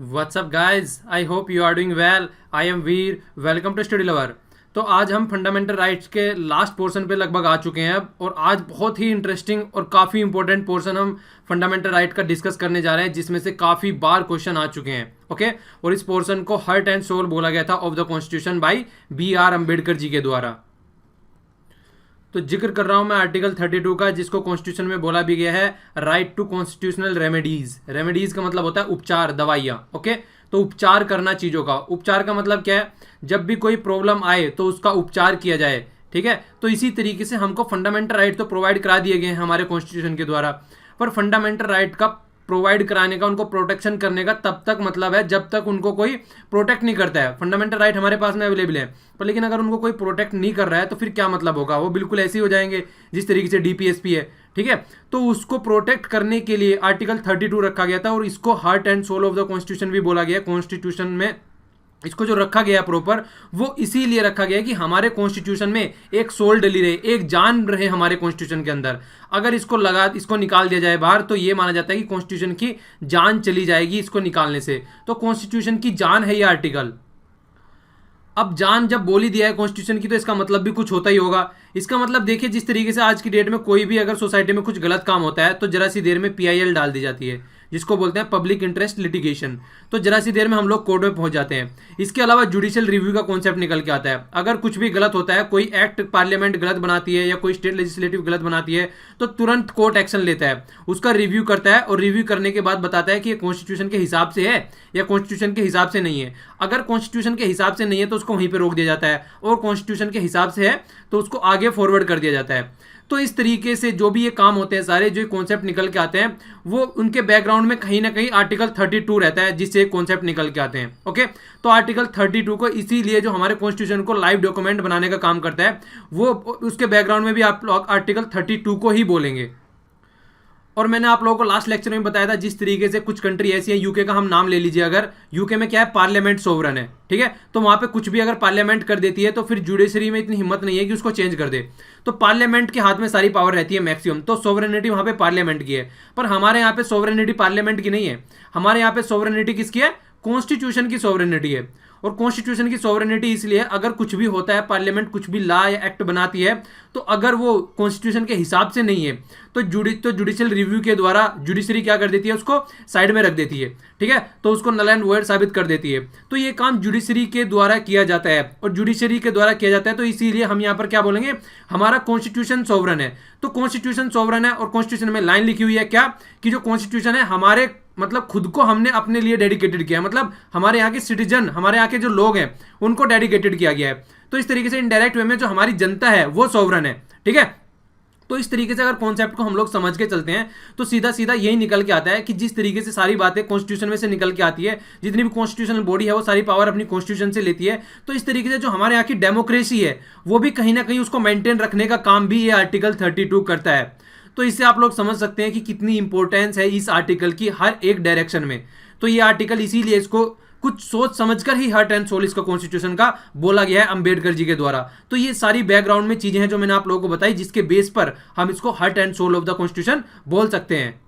What's up guys? I hope you are doing well. I am Veer. Welcome to Study Lover. तो आज हम fundamental rights के last portion पे लगभग आ चुके हैं अब, और आज बहुत ही इंटरेस्टिंग और काफ़ी इंपॉर्टेंट पोर्शन हम फंडामेंटल राइट का डिस्कस करने जा रहे हैं, जिसमें से काफ़ी बार क्वेश्चन आ चुके हैं। ओके, और इस पोर्शन को हार्ट एंड सोल बोला गया था of the constitution by B.R. Ambedkar ji के द्वारा। तो जिक्र कर रहा हूं मैं आर्टिकल 32 का, जिसको कॉन्स्टिट्यूशन में बोला भी गया है right to constitutional remedies. Remedies का मतलब होता है उपचार, दवाइयां। ओके, तो उपचार करना चीजों का। उपचार का मतलब क्या है? जब भी कोई प्रॉब्लम आए तो उसका उपचार किया जाए। ठीक है, तो इसी तरीके से हमको फंडामेंटल राइट तो प्रोवाइड करा दिए गए हैं हमारे कॉन्स्टिट्यूशन के द्वारा, पर फंडामेंटल राइट का प्रोवाइड कराने का, उनको प्रोटेक्शन करने का तब तक मतलब है जब तक उनको कोई प्रोटेक्ट नहीं करता है। फंडामेंटल राइट हमारे पास में अवेलेबल है, पर लेकिन अगर उनको कोई प्रोटेक्ट नहीं कर रहा है तो फिर क्या मतलब होगा? वो बिल्कुल ऐसे ही हो जाएंगे जिस तरीके से डीपीएसपी है। ठीक है, तो उसको प्रोटेक्ट करने के लिए आर्टिकल 32 रखा गया था, और इसको heart and soul of the constitution भी बोला गया। कॉन्स्टिट्यूशन में इसको जो रखा गया प्रॉपर, वो इसीलिए रखा गया कि हमारे कॉन्स्टिट्यूशन में एक सोल डली रहे, एक जान रहे हमारे कॉन्स्टिट्यूशन के अंदर। अगर इसको निकाल दिया जाए बाहर, तो ये माना जाता है कि कॉन्स्टिट्यूशन की जान चली जाएगी इसको निकालने से। तो कॉन्स्टिट्यूशन की जान है ये आर्टिकल। अब जान जब बोली दिया है कॉन्स्टिट्यूशन की, तो इसका मतलब भी कुछ होता ही होगा। इसका मतलब देखिए, जिस तरीके से आज की डेट में कोई भी अगर सोसाइटी में कुछ गलत काम होता है तो जरा सी देर में PIL डाल दी जाती है, जिसको बोलते हैं पब्लिक इंटरेस्ट लिटिगेशन। तो जरा सी देर में हम लोग कोर्ट में पहुंच जाते हैं। इसके अलावा जुडिशियल रिव्यू का कॉन्सेप्ट निकल के आता है। अगर कुछ भी गलत होता है, कोई एक्ट पार्लियामेंट गलत बनाती है या कोई स्टेट लेजिस्लेटिव गलत बनाती है, तो तुरंत कोर्ट एक्शन लेता है, उसका रिव्यू करता है, और रिव्यू करने के बाद बताता है कि ये कॉन्स्टिट्यूशन के हिसाब से है या कॉन्स्टिट्यूशन के हिसाब से नहीं है। अगर कॉन्स्टिट्यूशन के हिसाब से नहीं है तो उसको वहीं पर रोक दिया जाता है, और कॉन्स्टिट्यूशन के हिसाब से है तो उसको आगे फॉरवर्ड कर दिया जाता है। तो इस तरीके से जो भी ये काम होते हैं, सारे जो कॉन्सेप्ट निकल के आते हैं, वो उनके बैकग्राउंड में कहीं ना कहीं आर्टिकल 32 रहता है, जिससे कॉन्सेप्ट निकल के आते हैं। ओके, तो आर्टिकल 32 को इसीलिए जो हमारे कॉन्स्टिट्यूशन को लाइव डॉक्यूमेंट बनाने का काम करता है, वो उसके बैकग्राउंड में भी आप लोग आर्टिकल 32 को ही बोलेंगे। और मैंने आप लोगों को लास्ट लेक्चर में बताया था, जिस तरीके से कुछ कंट्री ऐसी है, यूके का हम नाम ले लीजिए। अगर यूके में क्या है, पार्लियामेंट सोवरन है। ठीक है, तो वहां पे कुछ भी अगर पार्लियामेंट कर देती है तो फिर जुडिशरी में इतनी हिम्मत नहीं है कि उसको चेंज कर दे। तो पार्लियामेंट के हाथ में सारी पावर रहती है मैक्सिमम, तो सोवरेनिटी वहां पे पार्लियामेंट की है। पर हमारे यहाँ पे सोवरेनिटी पार्लियामेंट की नहीं है, हमारे यहाँ पे सोवरेनिटी किसकी है? कॉन्स्टिट्यूशन की सोवरेनिटी है। और कॉन्स्टिट्यूशन की सोवरेनिटी इसलिए, अगर कुछ भी होता है, पार्लियामेंट कुछ भी लॉ या एक्ट बनाती है, तो अगर वो कॉन्स्टिट्यूशन के हिसाब से नहीं है तो जुडिशियल रिव्यू के द्वारा जुडिशरी क्या कर देती है? उसको साइड में रख देती है। ठीक है, तो उसको नल एंड वॉइड साबित कर देती है। तो ये काम जुडिशरी के द्वारा किया जाता है, और जुडिशरी के द्वारा किया जाता है, तो इसीलिए हम यहाँ पर क्या बोलेंगे? हमारा कॉन्स्टिट्यूशन सोवरन है। तो कॉन्स्टिट्यूशन सोवरन है, और कॉन्स्टिट्यूशन में लाइन लिखी हुई है क्या, कि जो कॉन्स्टिट्यूशन है हमारे मतलब खुद को हमने अपने लिए डेडिकेटेड किया है, मतलब हमारे यहाँ के सिटीजन, हमारे यहाँ के जो लोग हैं, उनको डेडिकेटेड किया गया है। तो इस तरीके से इनडायरेक्ट वे में जो हमारी जनता है वो सोवरन है। ठीक है, तो इस तरीके से अगर कॉन्सेप्ट को हम लोग समझ के चलते हैं तो सीधा सीधा यही निकल के आता है कि जिस तरीके से सारी बातें कॉन्स्टिट्यूशन में से निकल के आती है, जितनी भी कॉन्स्टिट्यूशनल बॉडी है वो सारी पावर अपनी कॉन्स्टिट्यूशन से लेती है, तो इस तरीके से जो हमारे यहाँ की डेमोक्रेसी है वो भी कहीं ना कहीं उसको मेंटेन रखने का काम भी ये आर्टिकल 32 करता है। तो इससे आप लोग समझ सकते हैं कि कितनी इंपॉर्टेंस है इस आर्टिकल की हर एक डायरेक्शन में। तो ये आर्टिकल इसीलिए इसको कुछ सोच समझकर ही हार्ट एंड सोल इसका कॉन्स्टिट्यूशन का बोला गया है अंबेडकर जी के द्वारा। तो ये सारी बैकग्राउंड में चीजें हैं जो मैंने आप लोगों को बताई, जिसके बेस पर हम इसको heart and soul of the constitution बोल सकते हैं।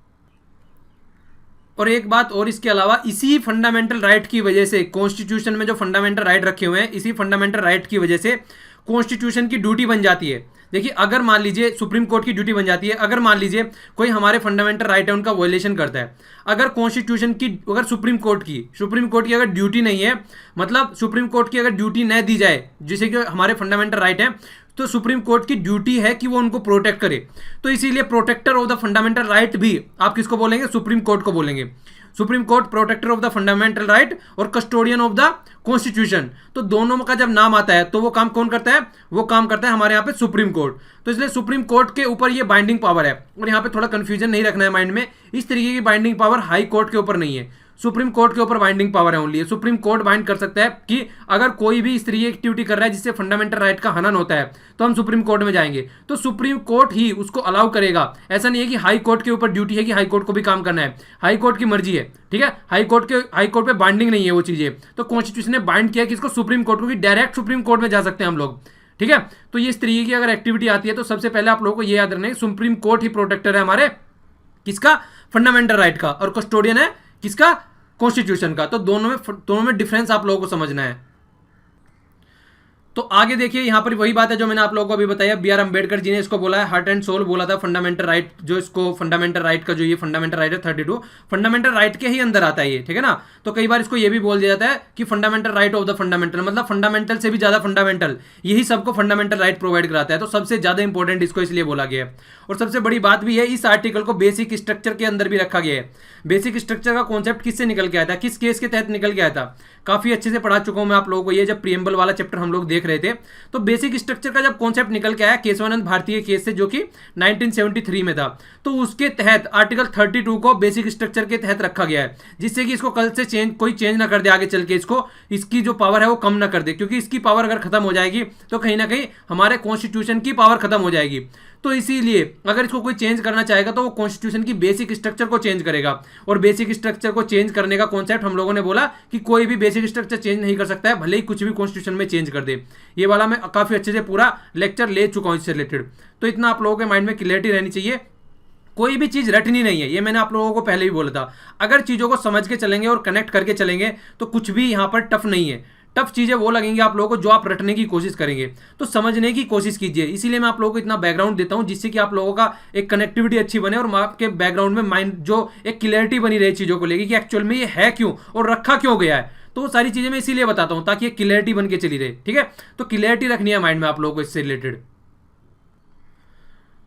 और एक बात और, इसके अलावा इसी फंडामेंटल राइट की वजह से, कॉन्स्टिट्यूशन में जो फंडामेंटल राइट रखे हुए हैं, इसी फंडामेंटल राइट की वजह से कॉन्स्टिट्यूशन की ड्यूटी बन जाती है। देखिए, अगर मान लीजिए सुप्रीम कोर्ट की ड्यूटी बन जाती है, अगर मान लीजिए कोई हमारे फंडामेंटल राइट है उनका वायलेशन करता है, अगर कॉन्स्टिट्यूशन की, अगर सुप्रीम कोर्ट की अगर ड्यूटी नहीं है, मतलब सुप्रीम कोर्ट की अगर ड्यूटी न दी जाए, जैसे कि हमारे फंडामेंटल राइट है, तो सुप्रीम कोर्ट की ड्यूटी है कि वो उनको प्रोटेक्ट करे। तो इसीलिए protector of the fundamental right भी आप किसको बोलेंगे? सुप्रीम कोर्ट को बोलेंगे। Supreme court protector of the fundamental right और कस्टोडियन ऑफ द कॉन्स्टिट्यूशन, तो दोनों का जब नाम आता है तो वो काम कौन करता है? वो काम करता है हमारे यहाँ पे सुप्रीम कोर्ट। तो इसलिए सुप्रीम कोर्ट के ऊपर ये बाइंडिंग पावर है, और यहाँ पे थोड़ा कंफ्यूजन नहीं रखना है माइंड में, इस तरीके की बाइंडिंग पावर हाई कोर्ट के ऊपर नहीं है, सुप्रीम कोर्ट के ऊपर बाइंडिंग पावर है ओनली। सुप्रीम कोर्ट बाइंड कर सकता है कि अगर कोई भी इस तरीके की एक्टिविटी कर रहा है जिससे फंडामेंटल राइट का हनन होता है, तो हम सुप्रीम कोर्ट में जाएंगे, तो सुप्रीम कोर्ट ही उसको अलाउ करेगा। ऐसा नहीं है कि हाई कोर्ट के ऊपर ड्यूटी है कि हाई कोर्ट को भी काम करना है, हाई कोर्ट की मर्जी है। ठीक है, हाई कोर्ट पे बाइंडिंग नहीं है वो चीजें, तो कॉन्स्टिट्यूशन ने बाइंड किया कि इसको सुप्रीम कोर्ट को, कि डायरेक्ट सुप्रीम कोर्ट में जा सकते हैं हम लोग। ठीक है, तो ये इस तरीके की अगर एक्टिविटी आती है तो सबसे पहले आप लोगों को ये याद रखना है, सुप्रीम कोर्ट ही प्रोटेक्टर है हमारे किसका? फंडामेंटल राइट का, और कस्टोडियन है किसका? कॉन्स्टिट्यूशन का। तो दोनों में डिफरेंस आप लोगों को समझना है। तो आगे देखिए, यहाँ पर वही बात है जो मैंने आप लोगों को अभी बताया, बी आर अम्बेडकर जी ने इसको बोला है हार्ट एंड सोल, बोला था फंडामेंटल राइट, जो इसको फंडामेंटल राइट का जो ये फंडामेंटल राइट है 32 फंडामेंटल राइट के ही अंदर आता है ये, ठीक है ना। तो कई बार इसको ये भी बोल दिया जाता है कि fundamental right of the fundamental, मतलब फंडामेंटल से भी ज्यादा फंडामेंटल, यही सबको फंडामेंटल राइट प्रोवाइड कराता है। तो सबसे ज्यादा इंपॉर्टेंट इसको इसलिए बोला गया है। और सबसे बड़ी बात भी है, इस आर्टिकल को बेसिक स्ट्रक्चर के अंदर भी रखा गया है। बेसिक स्ट्रक्चर का कॉन्सेप्ट किससे निकल के आया था, किस केस के तहत निकल के आया था, काफी अच्छे से पढ़ा चुका हूं मैं आप लोगों को। ये जब प्रीएम्बल वाला चैप्टर हम लोग देख रहे थे, तो बेसिक स्ट्रक्चर का जब कॉन्सेप्ट निकल के आया केशवानंद भारती के केस से, जो कि 1973 में था, तो उसके तहत आर्टिकल 32 को बेसिक स्ट्रक्चर के तहत रखा गया है, जिससे कि इसको कल से कोई चेंज ना कर दे आगे चल के, इसको इसकी जो पावर है वो कम ना कर दे, क्योंकि इसकी पावर अगर खत्म हो जाएगी तो कहीं ना कहीं हमारे कॉन्स्टिट्यूशन की पावर खत्म हो जाएगी। तो इसीलिए अगर इसको कोई चेंज करना चाहेगा तो वो कॉन्स्टिट्यूशन की बेसिक स्ट्रक्चर को चेंज करेगा। और बेसिक स्ट्रक्चर को चेंज करने का कॉन्सेप्ट हम लोगों ने बोला कि कोई भी बेसिक स्ट्रक्चर चेंज नहीं कर सकता है, भले ही कुछ भी कॉन्स्टिट्यूशन में चेंज कर दे। ये वाला मैं काफी अच्छे से पूरा लेक्चर ले चुका हूं इससे रिलेटेड। तो इतना आप लोगों के माइंड में क्लियरिटी रहनी चाहिए। कोई भी चीज रटनी नहीं है, ये मैंने आप लोगों को पहले भी बोला था। अगर चीजों को समझ के चलेंगे और कनेक्ट करके चलेंगे तो कुछ भी यहाँ पर टफ नहीं है। टफ चीजें वो लगेंगी आप लोगों को जो आप रटने की कोशिश करेंगे। तो समझने की कोशिश कीजिए, इसीलिए मैं आप लोगों को इतना बैकग्राउंड देता हूं, जिससे कि आप लोगों का एक कनेक्टिविटी अच्छी बने और आपके बैकग्राउंड में माइंड जो एक क्लियरिटी बनी रहे चीजों को लेकर कि एक्चुअल में ये है क्यों और रखा क्यों गया है। तो वो सारी चीजें मैं इसीलिए बताता हूं ताकि एक क्लियरिटी बन के चली रहे, ठीक है। तो क्लियरिटी रखनी है माइंड में आप लोगों को इससे रिलेटेड।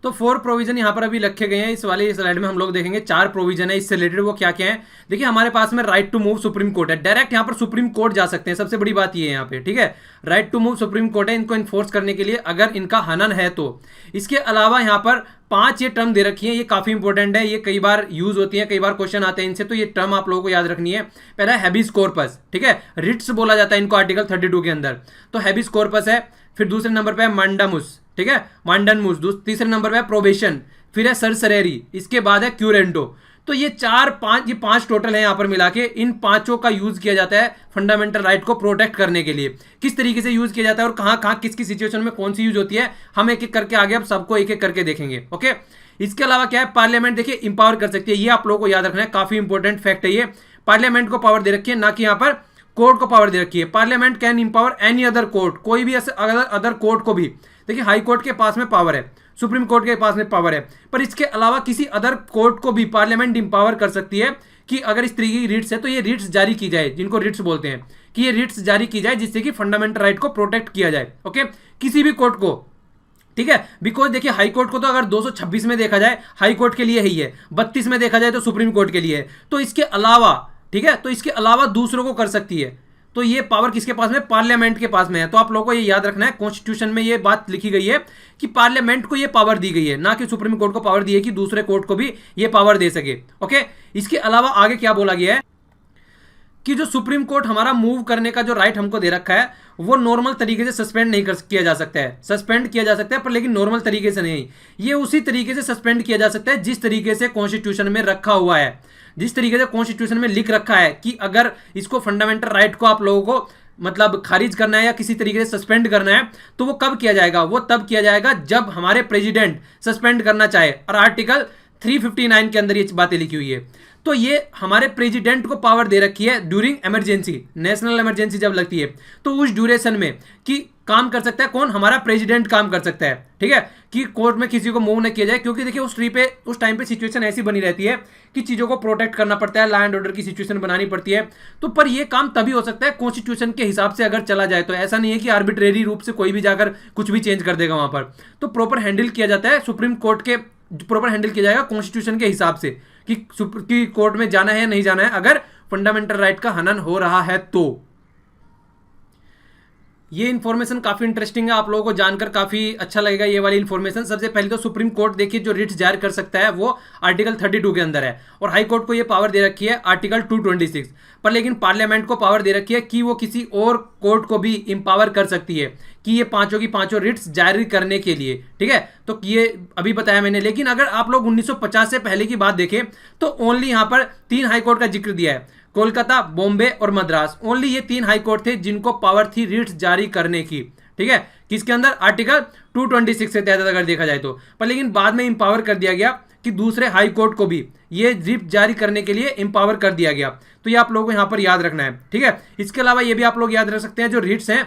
तो 4 प्रोविजन यहाँ पर अभी रखे गए हैं। इस वाले स्लाइड में हम लोग देखेंगे 4 प्रोविजन है इससे रिलेटेड, वो क्या क्या है। देखिए हमारे पास में right to move supreme court है, डायरेक्ट यहाँ पर सुप्रीम कोर्ट जा सकते हैं, सबसे बड़ी बात ये है यहाँ पे, ठीक है। Right to move supreme court है, इनको इन्फोर्स करने के लिए अगर इनका हनन है तो। इसके अलावा यहाँ पर 5 ये टर्म दे रखी है, ये काफी इंपॉर्टेंट है, ये कई बार यूज होती है, कई बार क्वेश्चन आते हैं इनसे, तो ये टर्म आप लोगों को याद रखनी है। पहला हैबिस कॉर्पस, ठीक है, रिट्स बोला जाता है इनको आर्टिकल 32 के अंदर, तो हैबिस कॉर्पस है। फिर दूसरे नंबर पे है मांडामुस, ठीक है, मांडनमुस। तीसरे नंबर पे है प्रोबेशन, फिर है सरसरेरी, इसके बाद है क्यूरेंटो। तो ये 5 टोटल है यहाँ पर मिला के। इन 5 का यूज किया जाता है फंडामेंटल राइट को प्रोटेक्ट करने के लिए। किस तरीके से यूज किया जाता है और कहाँ कहाँ किस किस सिचुएशन में कौन सी यूज होती है, हम एक एक करके आगे अब सबको एक एक करके देखेंगे, ओके। इसके अलावा क्या है, पार्लियामेंट देखिए इंपावर कर सकती है, ये आप लोगों को याद रखना है, काफी इंपॉर्टेंट फैक्ट है ये। पार्लियामेंट को पावर दे रखी है, ना कि यहाँ पर कोर्ट को पावर दे रखी है। Parliament can empower any other court, कोई भी ऐसे अदर कोर्ट को भी। देखिए हाई कोर्ट के पास में पावर है, सुप्रीम कोर्ट के पास में पावर है, पर इसके अलावा किसी अदर कोर्ट को भी पार्लियामेंट इंपावर कर सकती है कि अगर इस तरीके की रिट्स है तो ये रिट्स जारी की जाए, जिनको रिट्स बोलते हैं, कि ये रिट्स जारी की जाए जिससे कि फंडामेंटल राइट को प्रोटेक्ट किया जाए, ओके, किसी भी कोर्ट को, ठीक है। बिकॉज देखिए हाई कोर्ट को तो अगर 226 में देखा जाए हाई कोर्ट के लिए ही है, 32 में देखा जाए तो सुप्रीम कोर्ट के लिए है, तो इसके अलावा, ठीक है, तो इसके अलावा दूसरों को कर सकती है। तो ये पावर किसके पास में, पार्लियामेंट के पास में है। तो आप लोगों को ये याद रखना है, कॉन्स्टिट्यूशन में ये बात लिखी गई है कि पार्लियामेंट को ये पावर दी गई है, ना कि सुप्रीम कोर्ट को पावर दी है कि दूसरे कोर्ट को भी ये पावर दे सके, ओके। इसके अलावा आगे क्या बोला गया है कि जो सुप्रीम कोर्ट हमारा मूव करने का जो राइट हमको दे रखा है वो नॉर्मल तरीके से सस्पेंड नहीं किया जा सकता है। सस्पेंड किया जा सकता है पर लेकिन नॉर्मल तरीके से नहीं, ये उसी तरीके से सस्पेंड किया जा सकता है जिस तरीके से कॉन्स्टिट्यूशन में रखा हुआ है, जिस तरीके से कॉन्स्टिट्यूशन में लिख रखा है कि अगर इसको फंडामेंटल राइट को आप लोगों को मतलब खारिज करना है या किसी तरीके से सस्पेंड करना है तो वो कब किया जाएगा, वो तब किया जाएगा जब हमारे प्रेसिडेंट सस्पेंड करना चाहे। और आर्टिकल 359 के अंदर ये बातें लिखी हुई है। तो ये हमारे प्रेसिडेंट को पावर दे रखी है ड्यूरिंग इमरजेंसी, नेशनल इमरजेंसी जब लगती है तो उस ड्यूरेशन में कि काम कर सकता है कौन, हमारा प्रेसिडेंट काम कर सकता है, ठीक है, कि कोर्ट में किसी को मूव न किया जाए। क्योंकि देखिए उस टाइम पे सिचुएशन ऐसी बनी रहती है कि चीजों को प्रोटेक्ट करना पड़ता है, लॉ एंड ऑर्डर की सिचुएशन बनानी पड़ती है। तो पर ये काम तभी हो सकता है कॉन्स्टिट्यूशन के हिसाब से अगर चला जाए, तो ऐसा नहीं है कि आर्बिट्रेरी रूप से कोई भी जाकर कुछ भी चेंज कर देगा वहां पर। तो प्रॉपर हैंडल किया जाता है सुप्रीम कोर्ट के, प्रॉपर हैंडल किया जाएगा कॉन्स्टिट्यूशन के हिसाब से कि कोर्ट में जाना है या नहीं जाना है अगर फंडामेंटल राइट का हनन हो रहा है तो। ये इन्फॉर्मेशन काफी इंटरेस्टिंग है, आप लोगों को जानकर काफी अच्छा लगेगा ये वाली इन्फॉर्मेशन। सबसे पहले तो सुप्रीम कोर्ट देखिए जो रिट्स जारी कर सकता है वो आर्टिकल 32 के अंदर है, और हाई कोर्ट को ये पावर दे रखी है आर्टिकल 226 पर। लेकिन पार्लियामेंट को पावर दे रखी है कि वो किसी और कोर्ट को भी इंपावर कर सकती है कि ये पांचों की पांचों रिट्स जारी करने के लिए, ठीक है। तो ये अभी बताया मैंने। लेकिन अगर आप लोग 1950 से पहले की बात देखें तो ओनली यहां पर 3 हाई कोर्ट का जिक्र दिया है, कोलकाता, बॉम्बे और मद्रास। ओनली ये 3 हाई कोर्ट थे जिनको पावर थी रिट्स जारी करने की, ठीक है, किसके अंदर, आर्टिकल 226 के तहत अगर देखा जाए तो। पर लेकिन बाद में इंपावर कर दिया गया कि दूसरे हाई कोर्ट को भी ये रिट जारी करने के लिए एम्पावर कर दिया गया। तो ये आप लोगों को यहां पर याद रखना है, ठीक है। इसके अलावा ये भी आप लोग याद रख सकते हैं, जो रिट्स हैं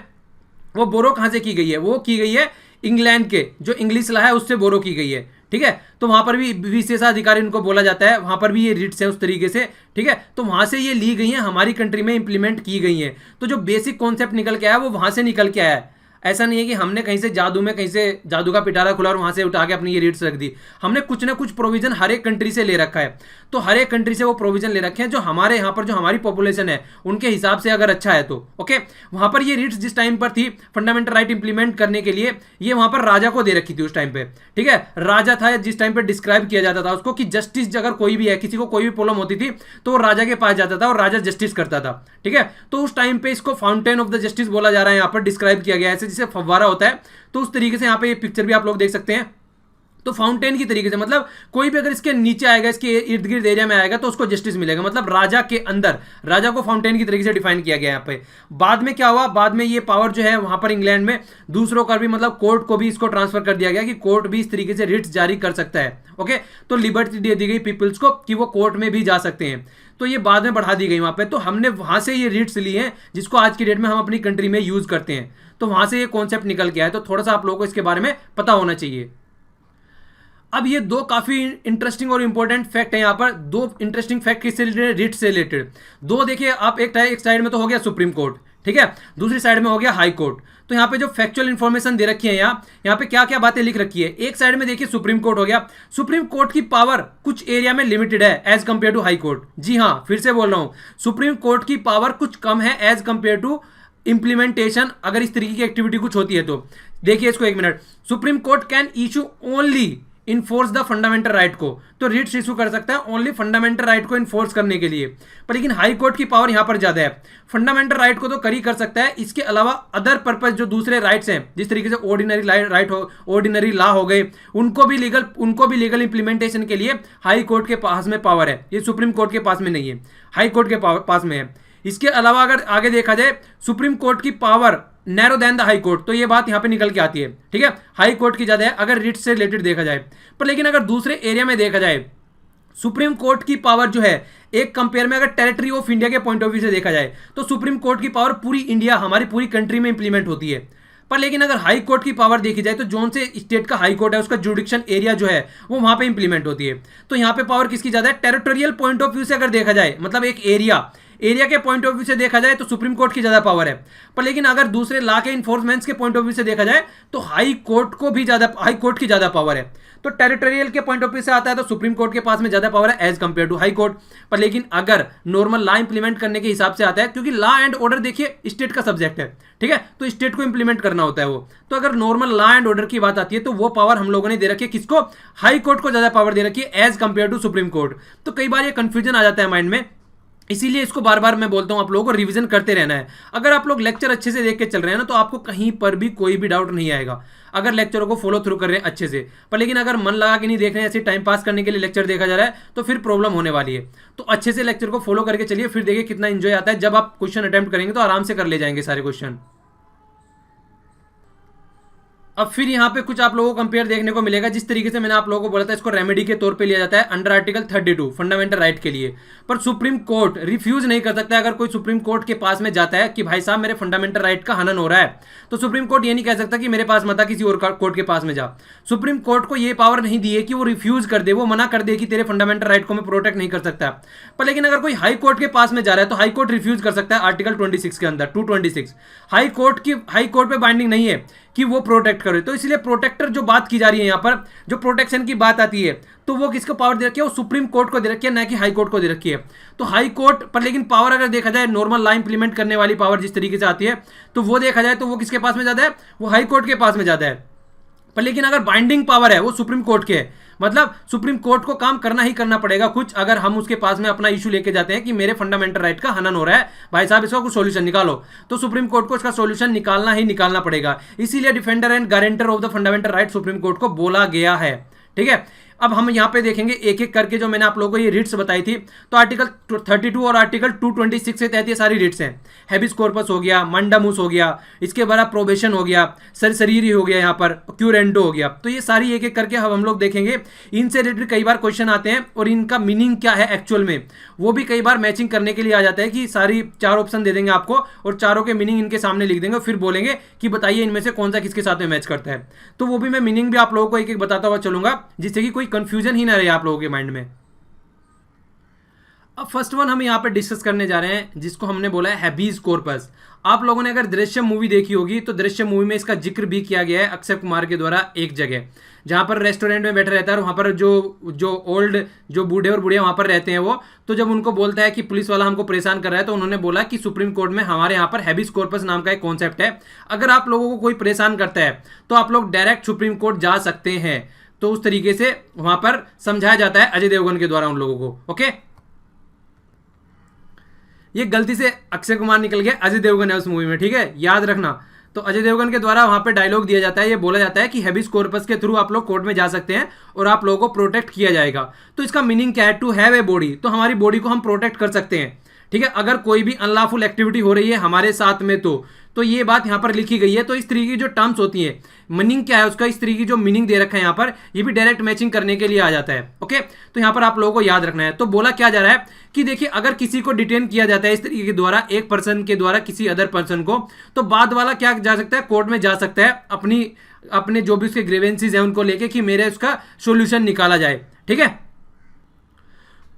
वो बोरो कहां से की गई है, वो की गई है इंग्लैंड के जो इंग्लिश लॉ है उससे बोरो की गई है, ठीक है। तो वहां पर भी विशेषाधिकारी उनको बोला जाता है, वहां पर भी ये रिट्स है उस तरीके से, ठीक है। तो वहां से ये ली गई है, हमारी कंट्री में इंप्लीमेंट की गई है। तो जो बेसिक कॉन्सेप्ट निकल के आया वो वहां से निकल के आया है। ऐसा नहीं है कि हमने कहीं से जादू में कहीं से जादू का पिटारा खुला और वहां से उठा के अपनी ये रिट्स रख दी। हमने कुछ ना कुछ प्रोविजन हर एक कंट्री से ले रखा है। तो हर एक कंट्री से वो प्रोविजन ले रखे हैं जो हमारे यहाँ पर जो हमारी पॉपुलेशन है उनके हिसाब से अगर अच्छा है तो ओके। वहां पर ये रिट्स जिस टाइम पर थी फंडामेंटल राइट इंप्लीमेंट करने के लिए, ये वहां पर राजा को दे रखी थी उस टाइम पे, ठीक है। राजा था जिस टाइम पे डिस्क्राइब किया जाता था उसको कि जस्टिस अगर कोई भी है, किसी को कोई भी प्रॉब्लम होती थी तो वो राजा के पास जाता था और राजा जस्टिस करता था, ठीक है। तो उस टाइम पे इसको फाउंटेन ऑफ द जस्टिस बोला जा रहा है, यहाँ पर डिस्क्राइब किया गया है ऐसे जैसे फव्वारा होता है। तो उस तरीके से यहाँ पे ये पिक्चर भी आप लोग देख सकते हैं। तो फाउंटेन की तरीके से मतलब कोई भी अगर इसके नीचे आएगा, इसके इर्द गिर्द एरिया में आएगा तो उसको जस्टिस मिलेगा। मतलब राजा के अंदर, राजा को फाउंटेन की तरीके से डिफाइन किया गया यहाँ पे। बाद में क्या हुआ, बाद में ये पावर जो है वहां पर इंग्लैंड में दूसरों का भी मतलब कोर्ट को भी इसको ट्रांसफर कर दिया गया कि कोर्ट भी इस तरीके से रिट्स जारी कर सकता है, ओके। तो लिबर्टी दे दी गई पीपल्स को कि वो कोर्ट में भी जा सकते हैं। तो ये बाद में बढ़ा दी गई वहां पे। तो हमने वहां से ये रिट्स लिए हैं जिसको आज की डेट में हम अपनी कंट्री में यूज करते हैं। तो वहां से ये कॉन्सेप्ट निकल के आया। तो थोड़ा सा आप लोगों को इसके बारे में पता होना चाहिए। अब ये दो काफी इंटरेस्टिंग और इंपॉर्टेंट फैक्ट है यहाँ पर, दो इंटरेस्टिंग फैक्ट किससे रिलेटेड, रिट से रिलेटेड। दो देखिए आप, एक साइड में तो हो गया सुप्रीम कोर्ट, ठीक है, दूसरी साइड में हो गया हाई कोर्ट। तो यहाँ पे जो फैक्चुअल इंफॉर्मेशन दे रखी है, यहाँ पे क्या क्या बातें लिख रखी है। एक साइड में देखिए सुप्रीम कोर्ट हो गया। सुप्रीम कोर्ट की पावर कुछ एरिया में लिमिटेड है as compare to high court. जी हाँ, फिर से बोल रहा हूं, सुप्रीम कोर्ट की पावर कुछ कम है एज कंपेयर टू इंप्लीमेंटेशन, अगर इस तरीके की एक्टिविटी कुछ होती है तो। देखिए इसको एक minute, supreme court can issue only enforce the fundamental right को, तो रिट्स इशू कर सकता है ओनली फंडामेंटल राइट को इन्फोर्स करने के लिए। पर लेकिन हाई कोर्ट की पावर यहां पर ज्यादा है। फंडामेंटल राइट को तो कर सकता है, इसके अलावा अदर पर्पस जो दूसरे राइट्स हैं, जिस तरीके से ऑर्डिनरी राइट हो, ऑर्डिनरी लॉ हो गए, उनको भी लीगल इंप्लीमेंटेशन के लिए हाई कोर्ट के पास में पावर है। ये सुप्रीम कोर्ट के पास में नहीं है, हाई कोर्ट के पास में है। इसके अलावा अगर आगे देखा जाए, सुप्रीम कोर्ट की power narrow than the high court, तो ये बात यहां पे निकल के आती है, ठीक है। हाई कोर्ट की ज्यादा है अगर रिट से रिलेटेड देखा जाए। पर लेकिन अगर दूसरे एरिया में देखा जाए, सुप्रीम कोर्ट की पावर जो है एक कंपेयर में अगर टेरिटरी ऑफ इंडिया के पॉइंट ऑफ व्यू से देखा जाए तो सुप्रीम कोर्ट की पावर पूरी इंडिया, हमारी पूरी कंट्री में इंप्लीमेंट होती है। पर लेकिन अगर हाई कोर्ट की पावर देखी जाए तो जोन से स्टेट का हाई कोर्ट है उसका जुडिक्शन एरिया जो है वो वहां पे इंप्लीमेंट होती है। तो यहां पे पावर किसकी ज्यादा है, टेरिटोरियल पॉइंट ऑफ व्यू से अगर देखा जाए, मतलब एक एरिया के पॉइंट ऑफ व्यू से देखा जाए तो सुप्रीम कोर्ट की ज्यादा पावर है। पर लेकिन अगर दूसरे लॉ के इन्फोर्समेंट के पॉइंट ऑफ व्यू से देखा जाए तो हाई कोर्ट की ज्यादा पावर है। तो टेरिटोरियल के पॉइंट ऑफ व्यू से आता है तो सुप्रीम कोर्ट के पास में ज्यादा पावर है as compare to high court. पर लेकिन अगर नॉर्मल लॉ इंप्लीमेंट करने के हिसाब से आता है, क्योंकि लॉ एंड ऑर्डर देखिए स्टेट का सब्जेक्ट है, ठीक है, तो स्टेट को इंप्लीमेंट करना होता है वो। तो अगर नॉर्मल लॉ एंड ऑर्डर की बात आती है तो वो पावर हम लोगों ने दे रखी है किसको, हाई कोर्ट को ज्यादा पावर दे रखी है as compare to supreme court. तो कई बार ये कंफ्यूजन आ जाता है माइंड में, इसीलिए इसको बार बार मैं बोलता हूं आप लोगों को रिवीजन करते रहना है। अगर आप लोग लेक्चर अच्छे से देख के चल रहे हैं ना तो आपको कहीं पर भी कोई भी डाउट नहीं आएगा, अगर लेक्चरों को फॉलो थ्रू कर रहे हैं अच्छे से। पर लेकिन अगर मन लगा के नहीं देख रहे हैं, ऐसे टाइम पास करने के लिए लेक्चर देखा जा रहा है तो फिर प्रॉब्लम होने वाली है। तो अच्छे से लेक्चर को फॉलो करके चलिए, फिर देखिए कितना एंजॉय आता है। जब आप क्वेश्चन अटेम्प्ट करेंगे तो आराम से कर ले जाएंगे सारे क्वेश्चन। अब फिर यहाँ पे कुछ आप लोगों को कंपेयर देखने को मिलेगा, जिस तरीके से मैंने आप लोगों को बोला था इसको रेमेडी के तौर पे लिया जाता है अंडर आर्टिकल 32 फंडामेंटल राइट के लिए। पर सुप्रीम कोर्ट रिफ्यूज नहीं कर सकता। अगर कोई सुप्रीम कोर्ट के पास में जाता है कि भाई साहब मेरे फंडामेंटल राइट का हनन हो रहा है, तो सुप्रीम कोर्ट ये नहीं कह सकता कि मेरे पास मत आ, किसी और कोर्ट के पास में जा। सुप्रीम कोर्ट को ये पावर नहीं दी है कि वो रिफ्यूज कर दे, वो मना कर दे कि तेरे फंडामेंटल राइट को मैं प्रोटेक्ट नहीं कर सकता। पर लेकिन अगर कोई हाई कोर्ट के पास में जा रहा है तो हाई कोर्ट रिफ्यूज कर सकता है आर्टिकल 26 के अंदर 226। हाई कोर्ट पे बाइंडिंग नहीं है कि वो प्रोटेक्ट करे। तो इसलिए प्रोटेक्टर जो बात की जा रही है यहाँ पर, जो प्रोटेक्शन की बात आती है, तो वो किसको पावर दे रखी है, वो सुप्रीम कोर्ट को दे रखी है, ना कि हाई कोर्ट को दे रखी है। तो हाई कोर्ट पर लेकिन पावर अगर देखा जाए नॉर्मल लॉ इंप्लीमेंट करने वाली पावर जिस तरीके से आती है, तो वो देखा जाए तो वो किसके पास में ज्यादा है, वो हाई कोर्ट के पास में ज्यादा है। पर लेकिन अगर बाइंडिंग पावर है वो सुप्रीम कोर्ट के है, मतलब सुप्रीम कोर्ट को काम करना ही करना पड़ेगा कुछ, अगर हम उसके पास में अपना इशू लेके जाते हैं कि मेरे फंडामेंटल राइट का हनन हो रहा है, भाई साहब इसका कुछ सॉल्यूशन निकालो, तो सुप्रीम कोर्ट को इसका सॉल्यूशन निकालना ही निकालना पड़ेगा। इसीलिए defender and guarantor of the fundamental right supreme court को बोला गया है, ठीक है। अब हम यहाँ पे देखेंगे एक एक करके जो मैंने आप लोगों को ये रिट्स बताई थी। तो आर्टिकल 32 और आर्टिकल 226 के तहत ये सारी रिट्स हैं। हैबिस कॉर्पस हो गया, मंडामुस हो गया, इसके बाद प्रोबेशन हो गया, सरसरीरी हो गया, यहाँ पर क्यूरेंडो हो गया। तो ये सारी एक एक करके हम लोग देखेंगे। इनसे रिलेटेड कई बार क्वेश्चन आते हैं और इनका मीनिंग क्या है एक्चुअल में, वो भी कई बार मैचिंग करने के लिए आ जाता है कि सारी 4 ऑप्शन दे देंगे आपको और चारों के मीनिंग इनके सामने लिख देंगे, फिर बोलेंगे कि बताइए इनमें से कौन सा किसके साथ में मैच करता है। तो वो भी मैं मीनिंग भी आप लोगों को एक एक बताता हुआ चलूंगा, जिससे कि कोई कंफ्यूजन ही ना रहे आप लोगों के माइंड में। अब फर्स्ट वन हम यहाँ पे डिस्कस करने जा रहे हैं, जिसको हमने बोला है हैबीज कॉर्पस। आप लोगों ने अगर दृश्यम मूवी देखी होगी तो दृश्यम मूवी में इसका जिक्र भी किया गया है अक्षय कुमार के द्वारा एक जगह, जहां पर रेस्टोरेंट में बैठा रहता है और वहां पर जो ओल्ड जो बूढ़े और बुढ़िया वहां पर रहते हैं वो, तो जब उनको बोलता है कि पुलिस वाला हमको परेशान कर रहा है, तो उन्होंने बोला कि सुप्रीम कोर्ट में हमारे यहाँ पर हैबिस कॉर्पस नाम का एक कॉन्सेप्ट है, अगर आप लोगों को कोई परेशान करता है तो आप लोग डायरेक्ट सुप्रीम कोर्ट जा सकते हैं। तो उस तरीके से वहां पर समझाया जाता है अजय देवगन के द्वारा उन लोगों को। ओके, ये गलती से अक्षय कुमार निकल गया, अजय देवगन है उस मूवी में, ठीक है, याद रखना। तो अजय देवगन के द्वारा वहां पे डायलॉग दिया जाता है, ये बोला जाता है कि हैबिस कॉर्पस के थ्रू आप लोग कोर्ट में जा सकते हैं और आप लोगों को प्रोटेक्ट किया जाएगा। तो इसका मीनिंग क्या है? टू हैव ए बॉडी, तो हमारी बॉडी को हम प्रोटेक्ट कर सकते हैं, ठीक है, अगर कोई भी अनलॉफुल एक्टिविटी हो रही है हमारे साथ में तो ये बात यहां पर लिखी गई है। तो इस तरीके की जो टर्म्स होती है, मीनिंग क्या है उसका, इस तरीके की जो मीनिंग दे रखा है यहाँ पर, ये भी डायरेक्ट मैचिंग करने के लिए आ जाता है। ओके, तो यहाँ पर आप लोगों को याद रखना है। तो बोला क्या जा रहा है कि देखिए, अगर किसी को डिटेन किया जाता है इस तरीके के द्वारा, एक पर्सन के द्वारा किसी अदर पर्सन को, तो बाद वाला क्या जा सकता है, कोर्ट में जा सकता है अपने जो भी उसके ग्रीवेंसीज है उनको लेके कि मेरे उसका सोल्यूशन निकाला जाए, ठीक है।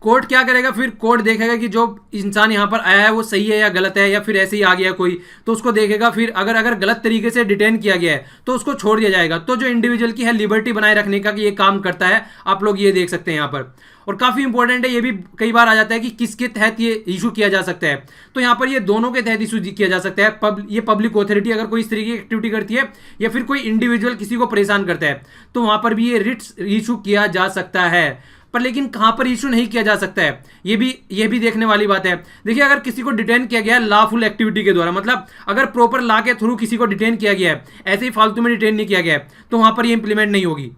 कोर्ट क्या करेगा फिर? कोर्ट देखेगा कि जो इंसान यहाँ पर आया है वो सही है या गलत है, या फिर ऐसे ही आ गया कोई, तो उसको देखेगा। फिर अगर गलत तरीके से डिटेन किया गया है तो उसको छोड़ दिया जाएगा। तो जो इंडिविजुअल की है लिबर्टी बनाए रखने का कि ये काम करता है, आप लोग ये देख सकते हैं यहाँ पर। और काफी इंपॉर्टेंट है, ये भी कई बार आ जाता है कि किसके तहत ये इशू किया जा सकता है। तो यहाँ पर ये दोनों के तहत इशू किया जा सकता है। ये पब्लिक ऑथोरिटी अगर कोई इस तरीके की एक्टिविटी करती है, या फिर कोई इंडिविजुअल किसी को परेशान करता है, तो वहां पर भी ये रिट्स इशू किया जा सकता है। पर लेकिन कहां पर इशू नहीं किया जा सकता है, ये भी देखने वाली बात है। देखिए, अगर किसी को डिटेन किया गया है लॉफुल एक्टिविटी के द्वारा, मतलब अगर प्रॉपर लॉ के थ्रू किसी को डिटेन किया गया है, ऐसे ही फालतू में डिटेन नहीं किया गया है, तो वहां पर ये इंप्लीमेंट नहीं होगी।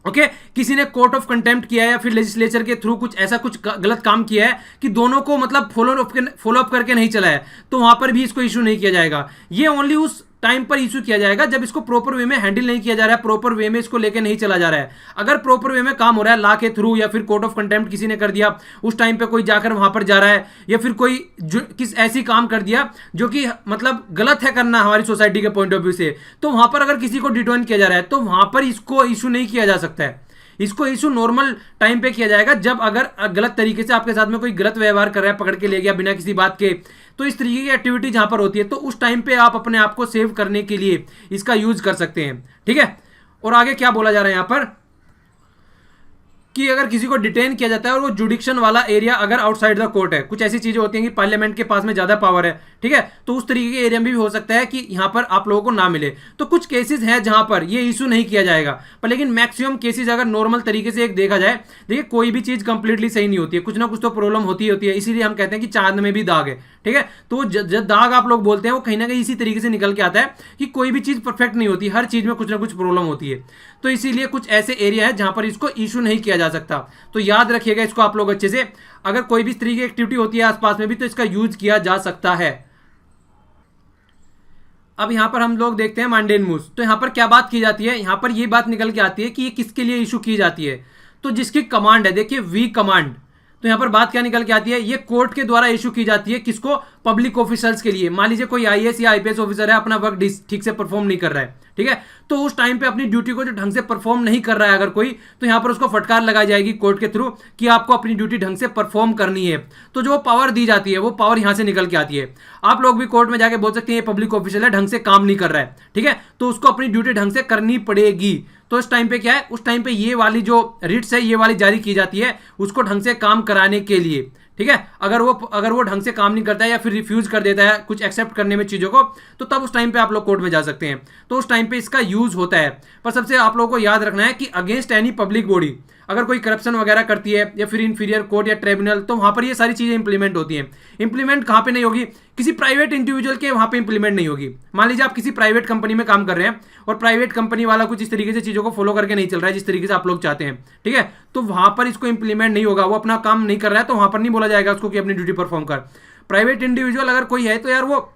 ओके, किसी ने कोर्ट ऑफ कंटेम्प्ट किया है या फिर लेजिस्लेचर के थ्रू कुछ गलत काम किया है कि दोनों को मतलब फॉलो अप करके नहीं चला है, तो वहां पर भी इसको इशू नहीं किया जाएगा। ये ओनली उस टाइम पर इशू किया जाएगा जब इसको प्रॉपर वे में हैंडल नहीं किया जा रहा है, प्रॉपर वे में इसको लेके नहीं चला जा रहा है। अगर प्रॉपर वे में काम हो रहा है लॉ के थ्रू, या फिर कोर्ट ऑफ कंटेम्प्ट किसी ने कर दिया, उस टाइम पे कोई जाकर वहां पर जा रहा है, या फिर कोई किस ऐसी काम कर दिया जो कि मतलब गलत है करना हमारी सोसाइटी के पॉइंट ऑफ व्यू से, तो वहां पर अगर किसी को डिटेन किया जा रहा है तो वहां पर इसको इशू नहीं किया जा सकता है। इसको इशू नॉर्मल टाइम पे किया जाएगा जब अगर गलत तरीके से आपके साथ में कोई गलत व्यवहार कर रहा है, पकड़ के ले गया बिना किसी बात के, तो इस तरीके की एक्टिविटी जहां पर होती है, तो उस टाइम पे आप अपने आप को सेव करने के लिए इसका यूज कर सकते हैं, ठीक है। और आगे क्या बोला जा रहा है यहां पर कि अगर किसी को डिटेन किया जाता है और वो जुडिक्शन वाला एरिया अगर आउटसाइड द कोर्ट है, कुछ ऐसी चीजें होती हैं कि पार्लियामेंट के पास में ज्यादा पावर है, ठीक है, तो उस तरीके के एरिया में भी हो सकता है कि यहां पर आप लोगों को ना मिले। तो कुछ केसेस हैं जहां पर ये इशू नहीं किया जाएगा, पर लेकिन मैक्सिमम केसेस अगर नॉर्मल तरीके से एक देखा जाए, देखिए कोई भी चीज कंप्लीटली सही नहीं होती है, कुछ ना कुछ तो प्रॉब्लम होती है, इसीलिए हम कहते हैं कि चांद में भी दाग है, ठीक है। तो जब दाग आप लोग बोलते हैं वो कहीं ना कहीं इसी तरीके से निकल के आता है कि कोई भी चीज परफेक्ट नहीं होती, हर चीज में कुछ ना कुछ प्रॉब्लम होती है। तो इसीलिए कुछ ऐसे एरिया है जहां पर इसको इशू नहीं किया जा सकता। तो याद रखिएगा इसको आप लोग अच्छे से, अगर कोई भी इस तरीके की एक्टिविटी होती है आसपास में भी, तो इसका यूज किया जा सकता है। अब यहां पर हम लोग देखते हैं मंडेनमुस। तो यहां पर क्या बात की जाती है, यहां पर यह बात निकल के आती है कि ये किसके लिए इशू की जाती है। तो जिसकी कमांड है, देखिए वी कमांड, तो यहां पर बात क्या निकल के आती है, ये कोर्ट के द्वारा इशू की जाती है। किसको? पब्लिक ऑफिसर्स के लिए। मान लीजिए कोई आईएएस या आईपीएस ऑफिसर है, अपना वर्क ठीक से परफॉर्म नहीं कर रहा है, ठीक है, तो उस टाइम पे अपनी ड्यूटी को जो ढंग से परफॉर्म नहीं कर रहा है अगर कोई, तो यहां पर उसको फटकार लगाई जाएगी कोर्ट के थ्रू कि आपको अपनी ड्यूटी ढंग से परफॉर्म करनी है। तो जो पावर दी जाती है वो पावर यहां से निकल के आती है। आप लोग भी कोर्ट में जाके बोल सकते हैं ये पब्लिक ऑफिसर है, ढंग से काम नहीं कर रहा है, ठीक है, तो उसको अपनी ड्यूटी ढंग से करनी पड़ेगी। तो इस टाइम पे क्या है, उस टाइम पे ये वाली जो रिट्स है ये वाली जारी की जाती है उसको ढंग से काम कराने के लिए, ठीक है। अगर वो ढंग से काम नहीं करता है या फिर रिफ्यूज कर देता है कुछ एक्सेप्ट करने में चीजों को, तो तब उस टाइम पे आप लोग कोर्ट में जा सकते हैं। तो उस टाइम पे इसका यूज होता है। पर सबसे आप लोगों को याद रखना है कि अगेंस्ट एनी पब्लिक बॉडी, अगर कोई करप्शन वगैरह करती है या फिर इंफीरियर कोर्ट या ट्रिब्यूनल, तो वहां पर ये सारी चीजें इंप्लीमेंट होती हैं। इंप्लीमेंट कहां पे नहीं होगी? किसी प्राइवेट इंडिविजुअल के वहां पे इंप्लीमेंट नहीं होगी। मान लीजिए आप किसी प्राइवेट कंपनी में काम कर रहे हैं और प्राइवेट कंपनी वाला कुछ इस तरीके से चीजों को फॉलो करके नहीं चल रहा है जिस तरीके से आप लोग चाहते हैं, ठीक है, तो वहां पर इसको इंप्लीमेंट नहीं होगा। वो अपना काम नहीं कर रहा है तो वहां पर नहीं बोला जाएगा उसको कि अपनी ड्यूटी परफॉर्म कर। प्राइवेट इंडिविजुअल अगर कोई है तो यार वो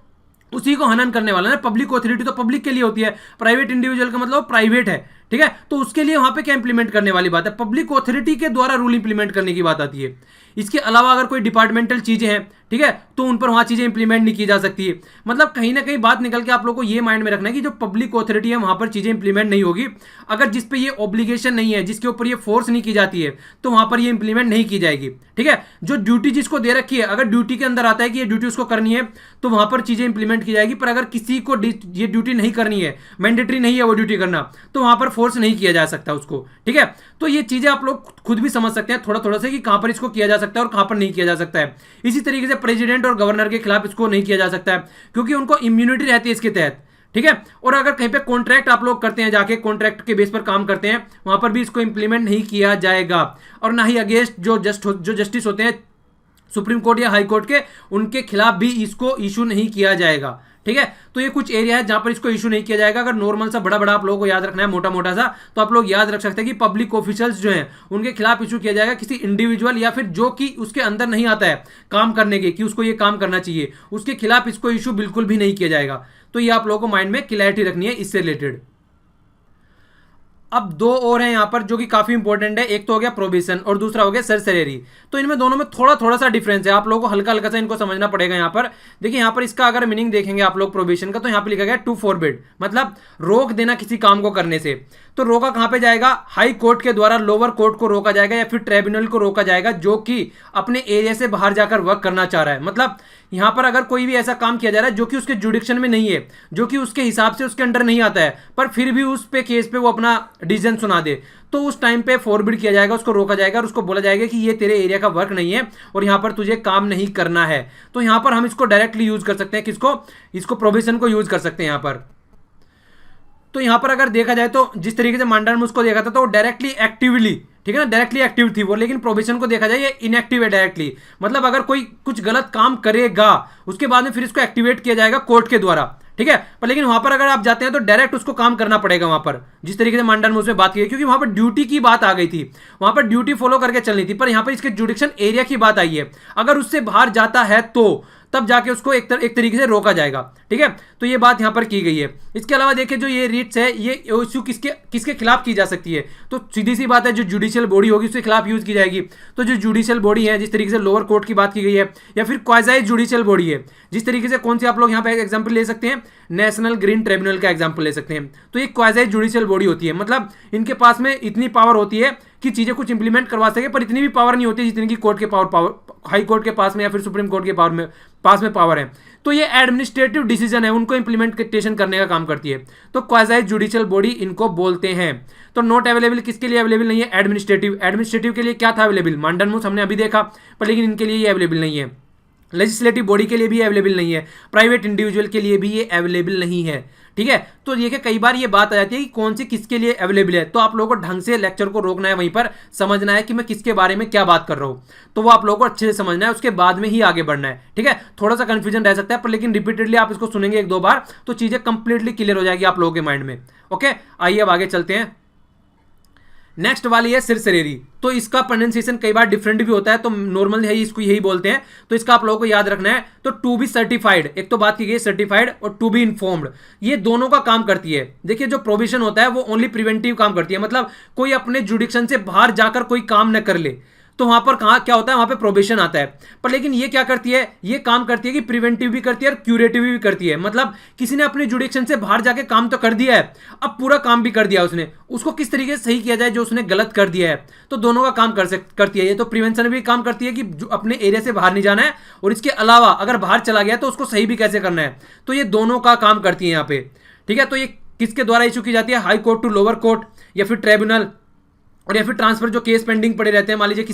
उसी को हनन करने वाला है। पब्लिक ऑथोरिटी तो पब्लिक के लिए होती है, प्राइवेट इंडिविजुअल का मतलब प्राइवेट है, ठीक है, तो उसके लिए वहां पे क्या इंप्लीमेंट करने वाली बात है? पब्लिक ऑथोरिटी के द्वारा रूल इंप्लीमेंट करने की बात आती है। इसके अलावा अगर कोई डिपार्टमेंटल चीजें हैं, ठीक है, तो उन पर वहां चीजें इंप्लीमेंट नहीं की जा सकती है। मतलब कहीं ना कहीं बात निकल के आप लोगों को ये माइंड में रखना है कि जो पब्लिक ऑथोरिटी है वहां पर चीजें इंप्लीमेंट नहीं होगी। अगर जिस पे ये ऑब्लिगेशन नहीं है, जिसके ऊपर ये फोर्स नहीं की जाती है, तो वहां पर ये इंप्लीमेंट नहीं की जाएगी, ठीक है। जो ड्यूटी जिसको दे रखी है, अगर ड्यूटी के अंदर आता है कि ये ड्यूटी उसको करनी है, तो वहां पर चीजें इंप्लीमेंट की जाएगी। पर अगर किसी को ये ड्यूटी नहीं करनी है, मैंडेटरी नहीं है वो ड्यूटी करना, तो वहां पर फोर्स नहीं किया जा सकता उसको, ठीक है। तो ये चीजें आप लोग खुद भी समझ सकते हैं थोड़ा थोड़ा से कि कहां पर इसको किया जा सकता है और कहां पर नहीं किया जा सकता है। इसी तरीके से प्रेसिडेंट और गवर्नर के खिलाफ इसको नहीं किया जा सकता है क्योंकि उनको इम्यूनिटी रहती है इसके तहत, ठीक है। और अगर कहीं पे कॉन्ट्रैक्ट आप लोग करते हैं, जाके कॉन्ट्रैक्ट के बेस पर काम करते हैं, वहां पर भी इसको इंप्लीमेंट नहीं किया जाएगा। और ना ही अगेंस्ट जो जस्टिस होते हैं सुप्रीम कोर्ट या हाई कोर्ट के, उनके खिलाफ भी इसको इशू नहीं किया जाएगा, ठीक है। तो ये कुछ एरिया है जहां पर इसको इशू नहीं किया जाएगा। अगर नॉर्मल सा बड़ा बड़ा आप लोगों को याद रखना है, मोटा मोटा सा, तो आप लोग याद रख सकते हैं कि पब्लिक ऑफिशियल्स जो हैं उनके खिलाफ इशू किया जाएगा। किसी इंडिविजुअल या फिर जो कि उसके अंदर नहीं आता है काम करने के, कि उसको ये काम करना चाहिए, उसके खिलाफ इसको इशू बिल्कुल भी नहीं किया जाएगा। तो ये आप लोगों को माइंड में क्लैरिटी रखनी है इससे रिलेटेड। अब दो और हैं यहां पर जो कि काफी इंपॉर्टेंट है। एक तो हो गया प्रोबेशन और दूसरा हो गया सरसरेरी। तो इनमें दोनों में थोड़ा थोड़ा सा डिफरेंस है, आप लोगों को हल्का हल्का सा इनको समझना पड़ेगा। यहां पर देखिए, यहां पर इसका अगर मीनिंग देखेंगे आप लोग प्रोबेशन का, तो यहां पर लिखा गया टू फॉरबिड, मतलब रोक देना किसी काम को करने से। तो रोका कहां पे जाएगा? हाई कोर्ट के द्वारा लोअर कोर्ट को रोका जाएगा या फिर ट्रिब्यूनल को रोका जाएगा जो कि अपने एरिया से बाहर जाकर वर्क करना चाह रहा है। मतलब यहां पर अगर कोई भी ऐसा काम किया जा रहा है जो कि उसके जुडिक्शन में नहीं है, जो कि उसके हिसाब से उसके अंडर नहीं आता है, पर फिर भी उस पे केस पे वो अपना डिसीजन सुना दे, तो उस टाइम पे फॉरबिड किया जाएगा, उसको रोका जाएगा और उसको बोला जाएगा कि ये तेरे एरिया का वर्क नहीं है और यहां पर तुझे काम नहीं करना है। तो यहां पर हम इसको डायरेक्टली यूज कर सकते हैं, किसको? इसको प्रोविजन को यूज कर सकते हैं यहां पर। तो यहां पर अगर देखा जाए तो जिस तरीके से मांडन उसको देखा था तो वो डायरेक्टली एक्टिवली, ठीक है ना, डायरेक्टली एक्टिव थी वो, लेकिन प्रोविजन को देखा जाए ये इनएक्टिव है डायरेक्टली। मतलब अगर कोई कुछ गलत काम करेगा उसके बाद में फिर इसको एक्टिवेट किया जाएगा कोर्ट के द्वारा, ठीक है। पर लेकिन वहां पर अगर आप जाते हैं तो डायरेक्ट उसको काम करना पड़ेगा वहां पर, जिस तरीके से मांडन उसमें बात की, क्योंकि वहां पर ड्यूटी की बात आ गई थी, वहां पर ड्यूटी फॉलो करके चलनी थी। पर यहां पर इसके जुडिक्शन एरिया की बात आई है, अगर उससे बाहर जाता है तो तब जाके उसको एक तरीके से रोका जाएगा, ठीक है। तो ये बात यहां पर की गई है। इसके अलावा देखिए जो ये रिट्स है ये इशू किसके खिलाफ की जा सकती है? तो सीधी सी बात है, जो जुडिशियल बॉडी होगी उसके खिलाफ यूज की जाएगी। तो जो जुडिशियल बॉडी है, जिस तरीके से लोअर कोर्ट की बात की गई है, या फिर क्वाज़ी जुडिशियल बॉडी है, जिस तरीके से कौन सी आप लोग यहाँ पे एग्जांपल ले सकते हैं, नेशनल ग्रीन ट्रिब्यूनल का एग्जांपल ले सकते हैं। तो ये क्वाज़ी जुडिशियल बॉडी होती है, मतलब इनके पास में इतनी पावर होती है कि चीजें कुछ इंप्लीमेंट करवा सके, पर इतनी भी पावर नहीं होती जितनी की कोर्ट के पावर हाई कोर्ट के पास में या फिर सुप्रीम कोर्ट के पास में पावर है। तो ये एडमिनिस्ट्रेटिव डिसीजन है, उनको इंप्लीमेंटेशन करने का काम करती है। तो क्वाज़ी जुडिशियल बॉडी इनको बोलते हैं। तो नॉट अवेलेबल किसके लिए अवेलेबल नहीं है? एडमिनिस्ट्रेटिव के लिए क्या था अवेलेबल? मांडनमुस हमने अभी देखा, पर लेकिन इनके लिए ये अवेलेबल नहीं है। लेजिस्लेटिव बॉडी के लिए भी अवेलेबल नहीं है, प्राइवेट इंडिविजुअल के लिए भी ये अवेलेबल नहीं है, ठीक है। तो ये कई बार ये बात आ जाती है कि कौन सी किसके लिए अवेलेबल है, तो आप लोगों को ढंग से लेक्चर को रोकना है, वहीं पर समझना है कि मैं किसके बारे में क्या बात कर रहा हूं, तो वो आप लोगों को अच्छे से समझना है, उसके बाद में ही आगे बढ़ना है, ठीक है। थोड़ा सा कंफ्यूजन रह सकता है, पर लेकिन रिपीटेडली आप इसको सुनेंगे एक दो बार तो चीजें कंप्लीटली क्लियर हो जाएगी आप लोगों के माइंड में। ओके, आइए अब आगे चलते हैं। नेक्स्ट वाली है सिरसरेरी। तो इसका प्रोनाउंसिएशन कई बार डिफरेंट भी होता है, तो नॉर्मल है इसको यही बोलते हैं। तो इसका आप लोगों को याद रखना है। तो टू बी सर्टिफाइड, एक तो बात की गई सर्टिफाइड, और टू बी इन्फॉर्म्ड, ये दोनों का काम करती है। देखिए जो प्रोविजन होता है वो ओनली प्रिवेंटिव काम करती है, मतलब कोई अपने जुडिक्शन से बाहर जाकर कोई काम न कर ले, तो वहां पर कहां क्या होता है, वहां पे प्रोबेशन आता है। पर लेकिन ये क्या करती है, ये काम करती है कि प्रिवेंटिव भी करती है और क्यूरेटिव भी करती है। मतलब किसी ने अपनी जुडिक्शन से बाहर जाके काम तो कर दिया है, अब पूरा काम भी कर दिया उसने, उसको किस तरीके से सही किया जाए जो उसने गलत कर दिया है, तो दोनों का काम करती है ये। तो प्रिवेंशन भी काम करती है कि अपने एरिया से बाहर नहीं जाना है, और इसके अलावा अगर बाहर चला गया तो उसको सही भी कैसे करना है, तो ये दोनों का काम करती है यहाँ पे, ठीक है। तो ये किसके द्वारा इशू की जाती है? High court to lower court या फिर ट्रिब्यूनल, और या फिर ट्रांसफर जो केस पेंडिंग पड़े रहते हैं, मान लीजिए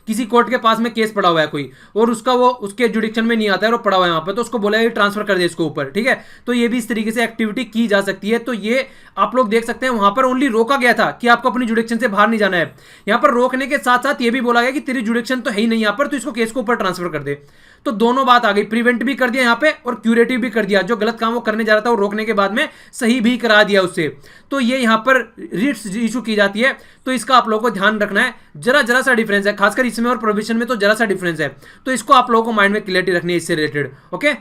किसी कोर्ट के पास में केस पड़ा हुआ है कोई, और उसका वो उसके जुडिक्शन में नहीं आता है और पड़ा हुआ है वहां पर, तो उसको बोला है ट्रांसफर कर दे इसको ऊपर, ठीक है। तो ये भी इस तरीके से एक्टिविटी की जा सकती है। तो ये आप लोग देख सकते हैं वहां पर ओनली रोका गया था कि आपको अपनी जुडिक्शन से बाहर नहीं जाना है। यहां पर रोकने के साथ साथ ये भी बोला गया कि तेरी जुडिक्शन तो है ही नहीं यहां पर, तो इसको केस को ऊपर ट्रांसफर कर दे। तो दोनों बात आ गई, प्रिवेंट भी कर दिया यहां पे और क्यूरेटिव भी कर दिया। जो गलत काम वो करने जा रहा था वो रोकने के बाद में सही भी करा दिया उससे। तो ये यहां पर रिट्स इशू की जाती है। तो इसका आप लोगों को ध्यान रखना है, जरा सा डिफरेंस है, खासकर इसमें और प्रोविजन में तो जरा सा डिफरेंस है। तो इसको आप लोगों को माइंड में क्लियरिटी रखनी है इससे रिलेटेड, ओके।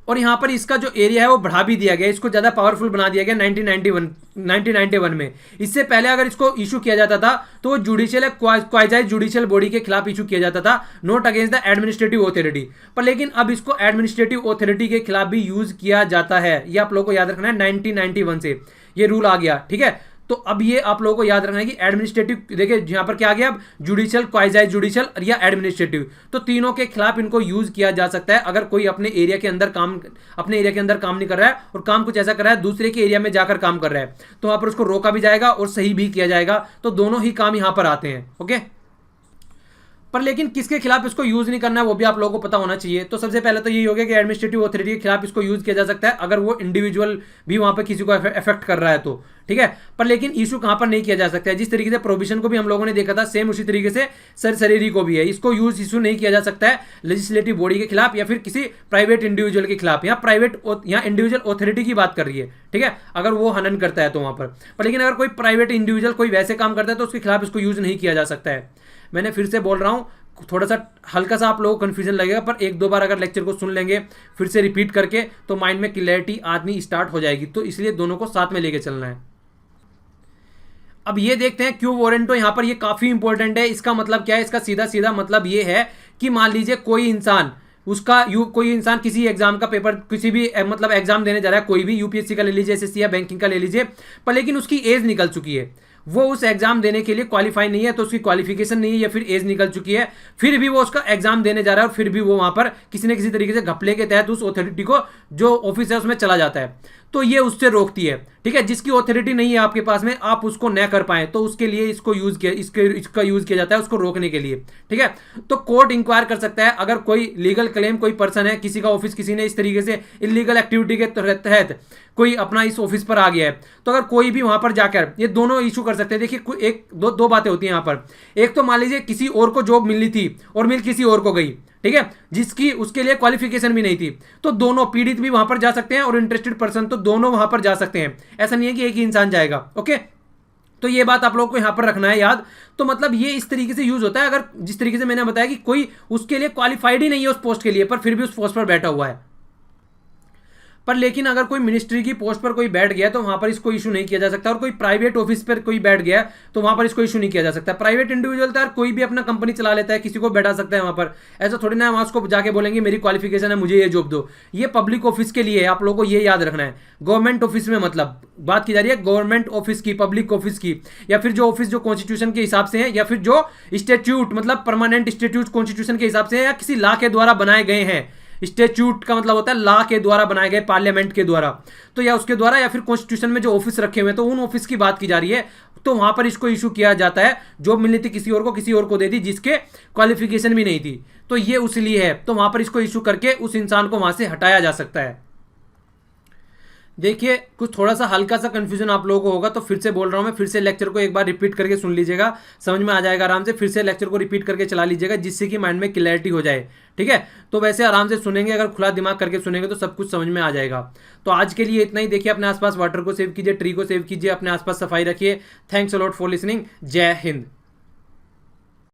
और यहां पर इसका जो एरिया है वो बढ़ा भी दिया गया, इसको ज्यादा पावरफुल बना दिया गया 1991 में। इससे पहले अगर इसको इशू किया जाता था तो वो जुडिशियल क्वाइजाइज जुडिशियल बॉडी के खिलाफ इशू किया जाता था, not against the administrative authority. पर लेकिन अब इसको एडमिनिस्ट्रेटिव ऑथोरिटी के खिलाफ भी यूज किया जाता है। ये आप लोगों को याद रखना है, 1991 से ये रूल आ गया, ठीक है। तो अब ये आप लोगों को याद रखना है कि एडमिनिस्ट्रेटिव, देखिए यहां पर क्या आ गया अब, जुडिशियल, क्वाइजाई जुडिशियल या एडमिनिस्ट्रेटिव, तो तीनों के खिलाफ इनको यूज किया जा सकता है अगर कोई अपने एरिया के अंदर काम नहीं कर रहा है और काम कुछ ऐसा कर रहा है दूसरे के एरिया में जाकर काम कर रहा है, तो वहां पर उसको रोका भी जाएगा और सही भी किया जाएगा। तो दोनों ही काम यहां पर आते हैं, ओके। पर लेकिन किसके खिलाफ इसको यूज नहीं करना है वो भी आप लोगों को पता होना चाहिए। तो सबसे पहले तो यही हो गया कि एडमिनिस्ट्रेटिव ऑथोरिटी के खिलाफ इसको यूज किया जा सकता है अगर वो इंडिविजुअल भी वहां पर किसी को अफेक्ट कर रहा है तो, ठीक है। पर लेकिन इशू कहां पर नहीं किया जा सकता है, जिस तरीके से प्रोविजन को भी हम लोगों ने देखा था सेम उसी तरीके से सरसरीरी को भी है, इसको यूज इशू नहीं किया जा सकता है लेजिस्लेटिव बॉडी के खिलाफ या फिर किसी प्राइवेट इंडिविजुअल के खिलाफ। यहाँ इंडिविजुअल ऑथोरिटी की बात कर रही है, ठीक है, अगर वो हनन करता है तो वहां पर लेकिन अगर कोई प्राइवेट इंडिविजुअल कोई वैसे काम करता है तो उसके खिलाफ इसको यूज नहीं किया जा सकता है। मैंने फिर से बोल रहा हूं, थोड़ा सा हल्का सा आप लोगों को कंफ्यूजन लगेगा, पर एक दो बार अगर लेक्चर को सुन लेंगे फिर से रिपीट करके तो माइंड में क्लैरिटी आदमी स्टार्ट हो जाएगी। तो इसलिए दोनों को साथ में लेके चलना है। अब ये देखते हैं क्यों वारंटो, यहां पर ये काफी इंपॉर्टेंट है। इसका मतलब क्या है, इसका सीधा सीधा मतलब ये है कि मान लीजिए कोई इंसान किसी एग्जाम का पेपर, किसी भी मतलब एग्जाम देने जा रहा है, कोई भी यूपीएससी का ले लीजिए, एसएससी या बैंकिंग का ले लीजिए, पर लेकिन उसकी एज निकल चुकी है, वो उस एग्जाम देने के लिए क्वालिफाई नहीं है, तो उसकी क्वालिफिकेशन नहीं है या फिर एज निकल चुकी है, फिर भी वो उसका एग्जाम देने जा रहा है और फिर भी वो वहां पर किसी न किसी तरीके से घपले के तहत उस ऑथोरिटी को जो ऑफिस है उसमें चला जाता है। तो ये उससे रोकती है, ठीक है। जिसकी ऑथोरिटी नहीं है आपके पास में, आप उसको न कर पाए तो उसके लिए इसका यूज किया जाता है उसको रोकने के लिए, ठीक है। तो कोर्ट इंक्वायर कर सकता है अगर कोई लीगल क्लेम, कोई पर्सन है, किसी का ऑफिस किसी ने इस तरीके से इलीगल एक्टिविटी के तहत कोई अपना इस ऑफिस पर आ गया है, तो अगर कोई भी वहां पर जाकर, ये दोनों इशू कर सकते हैं। देखिए दो बातें होती हैं यहां पर। एक तो मान लीजिए किसी और को जॉब मिलनी थी और मिल किसी और को गई, ठीक है, जिसकी उसके लिए क्वालिफिकेशन भी नहीं थी, तो दोनों पीड़ित भी वहां पर जा सकते हैं और इंटरेस्टेड पर्सन, तो दोनों वहां पर जा सकते हैं। ऐसा नहीं है कि एक ही इंसान जाएगा, ओके। तो ये बात आप लोगों को यहां पर रखना है याद। तो मतलब ये इस तरीके से यूज होता है अगर जिस तरीके से मैंने बताया कि कोई उसके लिए क्वालिफाइड ही नहीं है उस पोस्ट के लिए, पर फिर भी उस पोस्ट पर बैठा हुआ है। पर लेकिन अगर कोई मिनिस्ट्री की पोस्ट पर कोई बैठ गया तो वहां पर इसको इशू नहीं किया जा सकता, और कोई प्राइवेट ऑफिस पर कोई बैठ गया तो वहां पर इसको इशू नहीं किया जा सकता। प्राइवेट इंडिविजुअल तो यार कोई भी अपना कंपनी चला लेता है, किसी को बैठा सकता है वहां पर, ऐसा थोड़ी ना वहां उसको जाके बोलेंगे मेरी क्वालिफिकेशन है मुझे ये जॉब दो। ये पब्लिक ऑफिस के लिए है, आप लोगों को ये याद रखना है। गवर्नमेंट ऑफिस में मतलब बात की जा रही है गवर्नमेंट ऑफिस की, पब्लिक ऑफिस की, या फिर जो ऑफिस जो कॉन्स्टिट्यूशन के हिसाब से है, या फिर जो स्टैट्यूट मतलब परमानेंट स्टैट्यूट कॉन्स्टिट्यूशन के हिसाब से है, या किसी लॉ के द्वारा बनाए गए हैं। स्टैट्यूट का मतलब होता है लॉ के द्वारा बनाए गए, पार्लियामेंट के द्वारा, तो या उसके द्वारा या फिर कॉन्स्टिट्यूशन में जो ऑफिस रखे हुए हैं, तो उन ऑफिस की बात की जा रही है। तो वहां पर इसको इशू किया जाता है, जॉब मिलनी थी किसी और को दे दी जिसके क्वालिफिकेशन भी नहीं थी, तो ये उसलिए है। तो वहां पर इसको इशू करके उस इंसान को वहां से हटाया जा सकता है। देखिए कुछ थोड़ा सा हल्का सा कंफ्यूजन आप लोगों को होगा, तो फिर से बोल रहा हूं मैं, फिर से लेक्चर को एक बार रिपीट करके सुन लीजिएगा, समझ में आ जाएगा आराम से। फिर से लेक्चर को रिपीट करके चला लीजिएगा जिससे कि माइंड में क्लैरिटी हो जाए, ठीक है। तो वैसे आराम से सुनेंगे, अगर खुला दिमाग करके सुनेंगे तो सब कुछ समझ में आ जाएगा। तो आज के लिए इतना ही। देखिए अपने आसपास वाटर को सेव कीजिए, ट्री को सेव कीजिए, अपने आसपास सफाई रखिए। Thanks a lot for listening. जय हिंद।